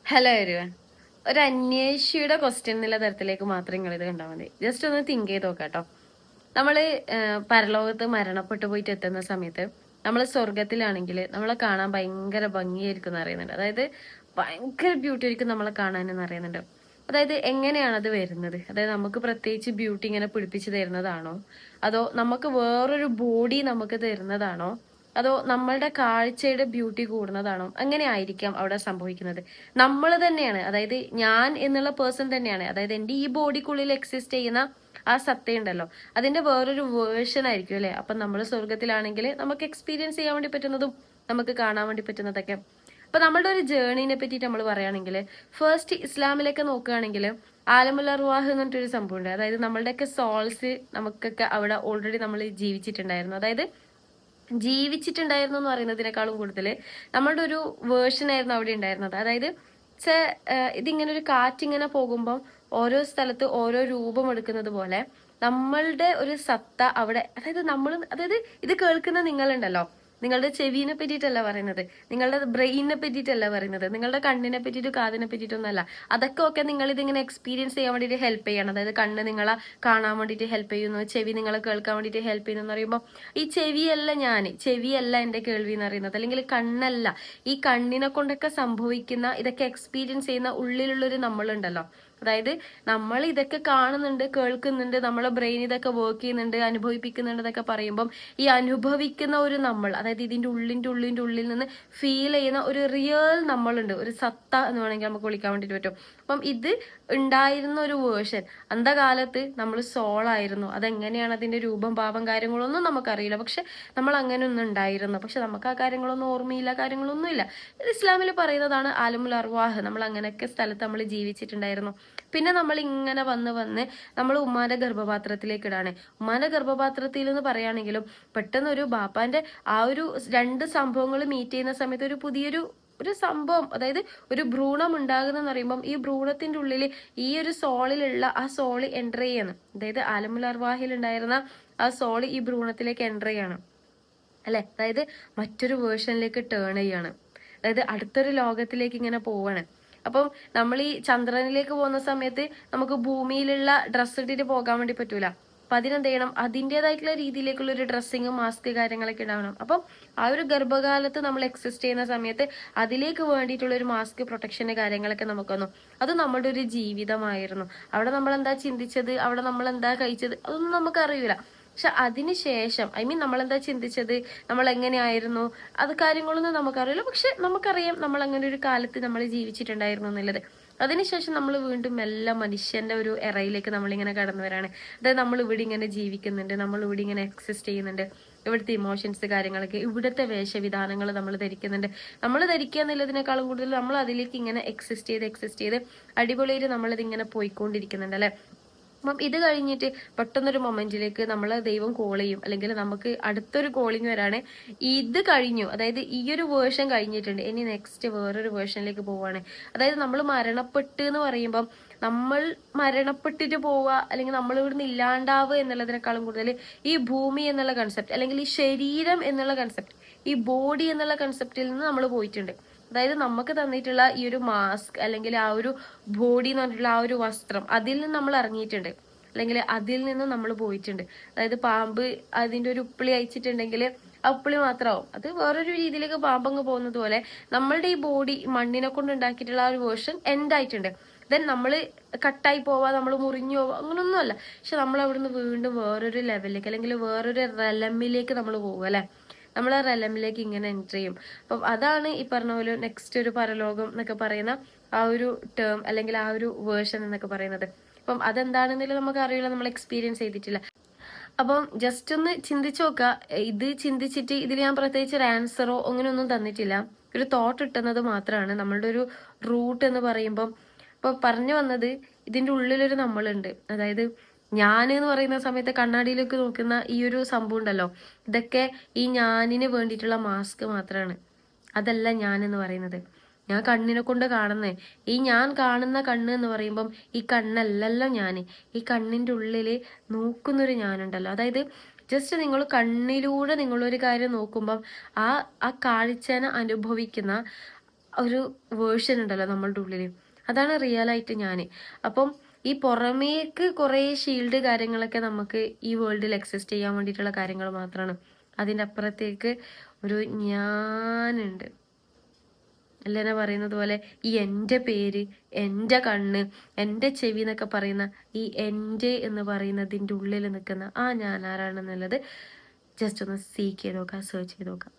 Hello everyone. ഒരു അന്വേഷിയുടെ question എന്നുള്ള തരത്തിലേക്ക് മാത്രം നിങ്ങൾ ഇത് കണ്ടാൽ മതി. ജസ്റ്റ് ഒന്ന് തിങ്ക് ചെയ്ത് നോക്കാം കേട്ടോ. നമ്മള് പരലോകത്ത് മരണപ്പെട്ടു പോയിട്ട് എത്തുന്ന സമയത്ത് നമ്മൾ സ്വർഗത്തിലാണെങ്കിൽ നമ്മളെ കാണാൻ ഭയങ്കര ഭംഗിയായിരിക്കും എന്ന് അറിയുന്നുണ്ട്. അതായത് ഭയങ്കര ബ്യൂട്ടി ആയിരിക്കും നമ്മളെ കാണാൻ എന്ന് അറിയുന്നുണ്ട്. അതായത് എങ്ങനെയാണ് അത് വരുന്നത്? അതായത് നമുക്ക് പ്രത്യേകിച്ച് ബ്യൂട്ടി ഇങ്ങനെ പിടിപ്പിച്ച് തരുന്നതാണോ, അതോ നമുക്ക് വേറൊരു ബോഡി നമുക്ക് തരുന്നതാണോ, അതോ നമ്മളുടെ കാഴ്ചയുടെ ബ്യൂട്ടി കൂടുന്നതാണോ? അങ്ങനെ ആയിരിക്കാം അവിടെ സംഭവിക്കുന്നത്. നമ്മൾ തന്നെയാണ്, അതായത് ഞാൻ എന്നുള്ള പേഴ്സൺ തന്നെയാണ്, അതായത് എൻ്റെ ഈ ബോഡിക്കുള്ളിൽ എക്സിസ്റ്റ് ചെയ്യുന്ന ആ സത്ത ഉണ്ടല്ലോ, അതിന്റെ വേറൊരു വേർഷൻ ആയിരിക്കും അല്ലെ. അപ്പൊ നമ്മൾ സ്വർഗത്തിലാണെങ്കിൽ നമുക്ക് എക്സ്പീരിയൻസ് ചെയ്യാൻ വേണ്ടി പറ്റുന്നതും നമുക്ക് കാണാൻ വേണ്ടി പറ്റുന്നതൊക്കെ. അപ്പൊ നമ്മളുടെ ഒരു ജേർണിനെ പറ്റിയിട്ട് നമ്മൾ പറയുകയാണെങ്കിൽ, ഫസ്റ്റ് ഇസ്ലാമിലേക്ക് നോക്കുകയാണെങ്കിൽ ആലമുൽ അർവാഹ് എന്ന് പറഞ്ഞിട്ടൊരു സംഭവം ഉണ്ട്. അതായത് നമ്മളുടെയൊക്കെ സോൾസ് നമുക്കൊക്കെ അവിടെ ഓൾറെഡി നമ്മൾ ജീവിച്ചിട്ടുണ്ടായിരുന്നു. അതായത് ജീവിച്ചിട്ടുണ്ടായിരുന്നു എന്ന് പറയുന്നതിനേക്കാളും കൂടുതൽ നമ്മളുടെ ഒരു വേർഷൻ ആയിരുന്നു അവിടെ ഉണ്ടായിരുന്നത്. അതായത് ഇതിങ്ങനെ ഒരു കാറ്റിങ്ങനെ പോകുമ്പോൾ ഓരോ സ്ഥലത്ത് ഓരോ രൂപം എടുക്കുന്നത് പോലെ നമ്മളുടെ ഒരു സത്ത അവിടെ, അതായത് ഇത് കേൾക്കുന്ന നിങ്ങളുണ്ടല്ലോ, നിങ്ങളുടെ ചെവിനെ പറ്റിയിട്ടല്ല പറയുന്നത്, നിങ്ങളുടെ ബ്രെയിനിനെ പറ്റിയിട്ടല്ല പറയുന്നത്, നിങ്ങളുടെ കണ്ണിനെ പറ്റിയിട്ട് കാതിനെ പറ്റിയിട്ടൊന്നല്ല. അതൊക്കെ ഒക്കെ നിങ്ങൾ ഇതിങ്ങനെ എക്സ്പീരിയൻസ് ചെയ്യാൻ വേണ്ടിയിട്ട് ഹെൽപ്പ് ചെയ്യണം. അതായത് കണ്ണ് നിങ്ങളെ കാണാൻ വേണ്ടിയിട്ട് ഹെൽപ്പ് ചെയ്യുന്നു, ചെവി നിങ്ങളെ കേൾക്കാൻ വേണ്ടിയിട്ട് ഹെൽപ്പ് ചെയ്യുന്നു എന്ന് പറയുമ്പോൾ ഈ ചെവിയല്ല എൻ്റെ കേൾവി എന്ന് പറയുന്നത്, അല്ലെങ്കിൽ കണ്ണല്ല. ഈ കണ്ണിനെ കൊണ്ടൊക്കെ സംഭവിക്കുന്ന ഇതൊക്കെ എക്സ്പീരിയൻസ് ചെയ്യുന്ന ഉള്ളിലുള്ളൊരു നമ്മളുണ്ടല്ലോ. അതായത് നമ്മൾ ഇതൊക്കെ കാണുന്നുണ്ട്, കേൾക്കുന്നുണ്ട്, നമ്മളെ ബ്രെയിൻ ഇതൊക്കെ വർക്ക് ചെയ്യുന്നുണ്ട്, അനുഭവിപ്പിക്കുന്നുണ്ട് എന്നൊക്കെ പറയുമ്പം ഈ അനുഭവിക്കുന്ന ഒരു നമ്മൾ, അതായത് ഇതിന്റെ ഉള്ളിൽ നിന്ന് ഫീൽ ചെയ്യുന്ന ഒരു റിയൽ നമ്മളുണ്ട്, ഒരു സത്ത എന്ന് വേണമെങ്കിൽ നമുക്ക് വിളിക്കാൻ വേണ്ടിട്ട് പറ്റും. അപ്പം ഇത് ഉണ്ടായിരുന്ന ഒരു വേർഷൻ, അന്ധകാലത്ത് നമ്മൾ സോളായിരുന്നു. അതെങ്ങനെയാണ് അതിന്റെ രൂപം, ഭാവം, കാര്യങ്ങളൊന്നും നമുക്കറിയില്ല. പക്ഷെ നമ്മൾ അങ്ങനെ ഒന്നും ഉണ്ടായിരുന്നു. പക്ഷെ നമുക്ക് ആ കാര്യങ്ങളൊന്നും ഓർമ്മയില്ല, കാര്യങ്ങളൊന്നുമില്ല. ഇസ്ലാമിൽ പറയുന്നതാണ് ആലമുൽ അർവാഹ്. നമ്മൾ അങ്ങനെയൊക്കെ സ്ഥലത്ത് നമ്മൾ ജീവിച്ചിട്ടുണ്ടായിരുന്നു. പിന്നെ നമ്മൾ ഇങ്ങനെ വന്ന് നമ്മൾ ഉമ്മാന്റെ ഗർഭപാത്രത്തിലേക്ക് ഇടാണ്. ഉമ്മാന്റെ ഗർഭപാത്രത്തിൽ എന്ന് പറയുകയാണെങ്കിലും പെട്ടെന്ന് ഒരു ബാപ്പാന്റെ ആ ഒരു രണ്ട് സംഭവങ്ങൾ മീറ്റ് ചെയ്യുന്ന സമയത്ത് ഒരു പുതിയൊരു സംഭവം, അതായത് ഒരു ഭ്രൂണം ഉണ്ടാകുന്നെന്ന് പറയുമ്പം ഈ ഭ്രൂണത്തിന്റെ ഉള്ളിൽ ഈ ഒരു സോളിലുള്ള ആ സോള് എൻ്റർ ചെയ്യാണ്. അതായത് ആലമുൽ അർവാഹിൽ ഉണ്ടായിരുന്ന ആ സോള് ഈ ഭ്രൂണത്തിലേക്ക് എൻ്റർ ചെയ്യാണ് അല്ലെ. അതായത് മറ്റൊരു വേർഷനിലേക്ക് ടേൺ ചെയ്യാണ്. അതായത് അടുത്തൊരു ലോകത്തിലേക്ക് ഇങ്ങനെ പോവാണ്. അപ്പം നമ്മൾ ഈ ചന്ദ്രനിലേക്ക് പോകുന്ന സമയത്ത് നമുക്ക് ഭൂമിയിലുള്ള ഡ്രസ്സ് ഇട്ടിട്ട് പോകാൻ വേണ്ടി പറ്റൂല. അപ്പൊ അതിനെന്ത് ചെയ്യണം, അതിൻ്റെതായിട്ടുള്ള രീതിയിലേക്കുള്ള ഒരു ഡ്രസ്സിങ്, മാസ്ക്, കാര്യങ്ങളൊക്കെ ഉണ്ടാവണം. അപ്പം ആ ഒരു ഗർഭകാലത്ത് നമ്മൾ എക്സിസ്റ്റ് ചെയ്യുന്ന സമയത്ത് അതിലേക്ക് വേണ്ടിയിട്ടുള്ള ഒരു മാസ്ക്, പ്രൊട്ടക്ഷന്, കാര്യങ്ങളൊക്കെ നമുക്ക് വന്നു. അത് നമ്മുടെ ഒരു ജീവിതമായിരുന്നു. അവിടെ നമ്മൾ എന്താ ചിന്തിച്ചത്, അവിടെ നമ്മൾ എന്താ കഴിച്ചത്, അതൊന്നും നമുക്ക് അറിയില്ല. പക്ഷെ അതിനുശേഷം നമ്മൾ എന്താ ചിന്തിച്ചത്, നമ്മൾ എങ്ങനെയായിരുന്നു, അത് കാര്യങ്ങളൊന്നും നമുക്കറിയില്ല. പക്ഷെ നമുക്കറിയാം നമ്മൾ അങ്ങനെ ഒരു കാലത്ത് നമ്മൾ ജീവിച്ചിട്ടുണ്ടായിരുന്നു എന്നുള്ളത്. അതിനുശേഷം നമ്മൾ വീണ്ടും എല്ലാ മനുഷ്യന്റെ ഒരു എറയിലേക്ക് നമ്മളിങ്ങനെ കടന്നു വരാണ്. അതായത് നമ്മൾ ഇവിടെ ഇങ്ങനെ ജീവിക്കുന്നുണ്ട്, നമ്മൾ ഇവിടെ ഇങ്ങനെ എക്സിസ്റ്റ് ചെയ്യുന്നുണ്ട്. ഇവിടുത്തെ ഇമോഷൻസ്, കാര്യങ്ങളൊക്കെ, ഇവിടുത്തെ വേഷവിധാനങ്ങൾ നമ്മൾ ധരിക്കുന്നുണ്ട്. നമ്മൾ ധരിക്കുക എന്നുള്ളതിനേക്കാളും കൂടുതൽ നമ്മൾ അതിലേക്ക് ഇങ്ങനെ എക്സിസ്റ്റ് ചെയ്ത് അടിപൊളിയായിട്ട് നമ്മളിത് ഇങ്ങനെ പോയിക്കൊണ്ടിരിക്കുന്നുണ്ട് അല്ലെ. അപ്പം ഇത് കഴിഞ്ഞിട്ട് പെട്ടെന്നൊരു മൊമെന്റിലേക്ക് നമ്മളെ ദൈവം കോൾ ചെയ്യും, അല്ലെങ്കിൽ നമുക്ക് അടുത്തൊരു കോളിങ് വരാണ്. ഇത് കഴിഞ്ഞു, അതായത് ഈ ഒരു വേർഷൻ കഴിഞ്ഞിട്ടുണ്ട്, ഇനി നെക്സ്റ്റ് വേറൊരു വേർഷനിലേക്ക് പോവാണ്. അതായത് നമ്മൾ മരണപ്പെട്ട് എന്ന് പറയുമ്പം നമ്മൾ മരണപ്പെട്ടിട്ട് പോവുക, അല്ലെങ്കിൽ നമ്മൾ ഇവിടുന്ന് ഇല്ലാണ്ടാവുക എന്നുള്ളതിനേക്കാളും കൂടുതൽ ഈ ഭൂമി എന്നുള്ള കൺസെപ്റ്റ്, അല്ലെങ്കിൽ ഈ ശരീരം എന്നുള്ള കൺസെപ്റ്റ്, ഈ ബോഡി എന്നുള്ള കൺസെപ്റ്റിൽ നിന്ന് നമ്മൾ പോയിട്ടുണ്ട്. അതായത് നമുക്ക് തന്നിട്ടുള്ള ഈ ഒരു മാസ്ക്, അല്ലെങ്കിൽ ആ ഒരു ബോഡി എന്ന് പറഞ്ഞിട്ടുള്ള ആ ഒരു വസ്ത്രം, അതിൽ നിന്ന് നമ്മൾ ഇറങ്ങിയിട്ടുണ്ട്, അല്ലെങ്കിൽ അതിൽ നിന്ന് നമ്മൾ പോയിട്ടുണ്ട്. അതായത് പാമ്പ് അതിന്റെ ഒരു ഉപ്പിളി അയച്ചിട്ടുണ്ടെങ്കിൽ ആ ഉപ്പിളി മാത്രമാവും, അത് വേറൊരു രീതിയിലേക്ക് പാമ്പങ്ങ് പോകുന്നത് പോലെ നമ്മളുടെ ഈ ബോഡി മണ്ണിനെ കൊണ്ട് ഉണ്ടാക്കിയിട്ടുള്ള ആ ഒരു വേർഷൻ എൻഡ് ആയിട്ടുണ്ട്. ദെൻ നമ്മൾ കട്ടായി പോവാ, നമ്മൾ മുറിഞ്ഞു പോവാ, അങ്ങനൊന്നുമല്ല. പക്ഷെ നമ്മൾ അവിടുന്ന് വീണ്ടും വേറൊരു ലെവലിലേക്ക്, അല്ലെങ്കിൽ വേറൊരു റെലമിലേക്ക് നമ്മൾ പോകും അല്ലെ. നമ്മൾ ആ റെലമിലേക്ക് ഇങ്ങനെ എൻറ്റർ ചെയ്യും. അപ്പം അതാണ് ഈ പറഞ്ഞ പോലെ നെക്സ്റ്റ് ഒരു പരലോകം എന്നൊക്കെ പറയുന്ന ആ ഒരു ടേം, അല്ലെങ്കിൽ ആ ഒരു വേർഷൻ എന്നൊക്കെ പറയുന്നത്. അപ്പം അതെന്താണെന്നില്ല നമുക്ക് അറിയില്ല, നമ്മൾ എക്സ്പീരിയൻസ് ചെയ്തിട്ടില്ല. അപ്പം ജസ്റ്റ് ഒന്ന് ചിന്തിച്ചു നോക്കുക. ഇത് ചിന്തിച്ചിട്ട് ഇതിൽ ഞാൻ പ്രത്യേകിച്ച് ഒരു ആൻസറോ അങ്ങനെയൊന്നും തന്നിട്ടില്ല, ഒരു തോട്ട് ഇട്ടുന്നത് മാത്രമാണ്. നമ്മളുടെ ഒരു റൂട്ട് എന്ന് പറയുമ്പം ഇപ്പൊ പറഞ്ഞു വന്നത്, ഇതിന്റെ ഉള്ളിലൊരു നമ്മളുണ്ട്. അതായത് ഞാൻ എന്ന് പറയുന്ന സമയത്ത് കണ്ണാടിയിലേക്ക് നോക്കുന്ന ഈ ഒരു സംഭവം ഉണ്ടല്ലോ, ഇതൊക്കെ ഈ ഞാനിന് വേണ്ടിയിട്ടുള്ള മാസ്ക് മാത്രമാണ്. അതല്ല ഞാൻ എന്ന് പറയുന്നത്. ഞാൻ കണ്ണിനെ കൊണ്ട് കാണുന്നേ, ഈ ഞാൻ കാണുന്ന കണ്ണ് എന്ന് പറയുമ്പം ഈ കണ്ണല്ലല്ലോ ഞാൻ. ഈ കണ്ണിന്റെ ഉള്ളില് നോക്കുന്നൊരു ഞാനുണ്ടല്ലോ. അതായത് ജസ്റ്റ് നിങ്ങൾ കണ്ണിലൂടെ നിങ്ങളൊരു കാര്യം നോക്കുമ്പം ആ ആ കാഴ്ചനെ അനുഭവിക്കുന്ന ഒരു വേർഷൻ ഉണ്ടല്ലോ നമ്മളുടെ ഉള്ളിൽ, അതാണ് റിയൽ ആയിട്ട് ഞാൻ. അപ്പം ഈ പുറമേക്ക് കുറേ ഷീൽഡ് കാര്യങ്ങളൊക്കെ നമുക്ക് ഈ വേൾഡിൽ എക്സിസ്റ്റ് ചെയ്യാൻ വേണ്ടിയിട്ടുള്ള കാര്യങ്ങൾ മാത്രമാണ്. അതിൻ്റെ അപ്പുറത്തേക്ക് ഒരു ഞാനുണ്ട്. അല്ലേനെ പറയുന്നത് പോലെ ഈ എൻ്റെ പേര്, എൻ്റെ കണ്ണ്, എൻ്റെ ചെവി എന്നൊക്കെ പറയുന്ന ഈ എൻ്റെ എന്ന് പറയുന്നതിൻ്റെ ഉള്ളിൽ നിൽക്കുന്ന ആ ഞാൻ ആരാണെന്നുള്ളത് ജസ്റ്റ് ഒന്ന് സീക്ക് ചെയ്ത് നോക്കുക, സെർച്ച് ചെയ്ത് നോക്കുക.